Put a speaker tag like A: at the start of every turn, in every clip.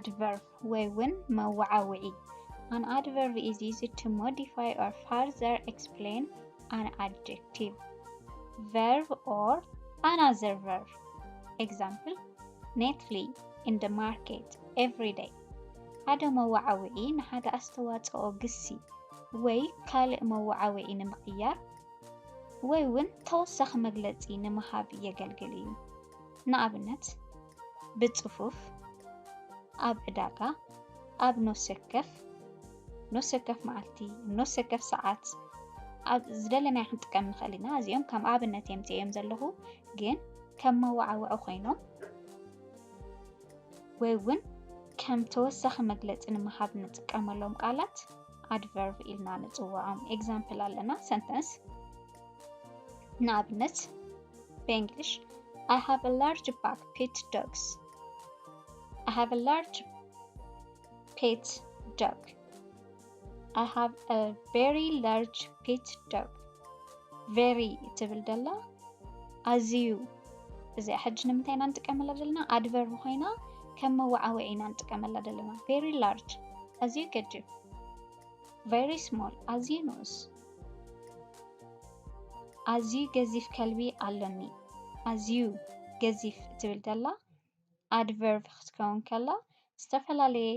A: adverb ወይውን መወዓውዒ An adverb is used to modify or further explain an adjective, verb or another verb. Example, neatly in the market every day. هذا መወዓውዒ ንሓደ ኣስተዋፅኦ ግሲ ወይ ካልእ መወዓውዒ ንምቕያር ወይ እውን ተወሳኺ መግለፂ ንምሃብ የገልግል እዩ። ንኣብነት ብጽሑፍ፣ ኣብ ዕዳጋ፣ ኣብ ኖሰከፍ መዓልቲ፣ ኖሰከፍ ሰዓት ኣብ ዝደለናዮ ክንጥቀም ንኽእል ኢና። እዚኦም ከም ኣብነት እዮም ዘለኹ ግን ከም መወዓውዒ ኮይኖም ወይ እውን ከም ተወሳኺ መግለፂ ንምሃብ ንጥቀመሎም ቃላት adverb ኢልና ንፅውዖም። ኤግዛምፕል ኣለና sentence ንኣብነት በእንግሊሽ I have a large pack pet dogs. I have a large pet dog. I have a very large pet dog. Very ትብል ደላ ኣዝዩ እዚ ሕጂ ንምንታይ ኢና ንጥቀመላ ዘለና adverb ኮይና ከም መወዓውዒ ኢና ንጥቀመላ ዘለና very large ኣዝዩ ገጅፍ very small ኣዝዩ ንኡስ ኣዝዩ ገዚፍ ከልቢ ኣለኒ ኣዝዩ ገዚፍ ትብል ደላ adverb ክትከውን ከላ ዝተፈላለየ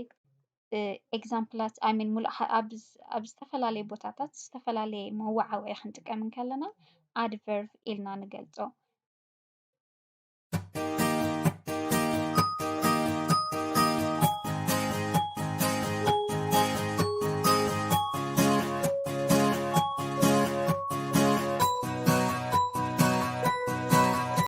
A: ኤግዛምፕላት ኣብ ዝተፈላለየ ቦታታት ዝተፈላለየ መወዓውዒ ክንጥቀም ከለና adverb ኢልና ንገልጾ።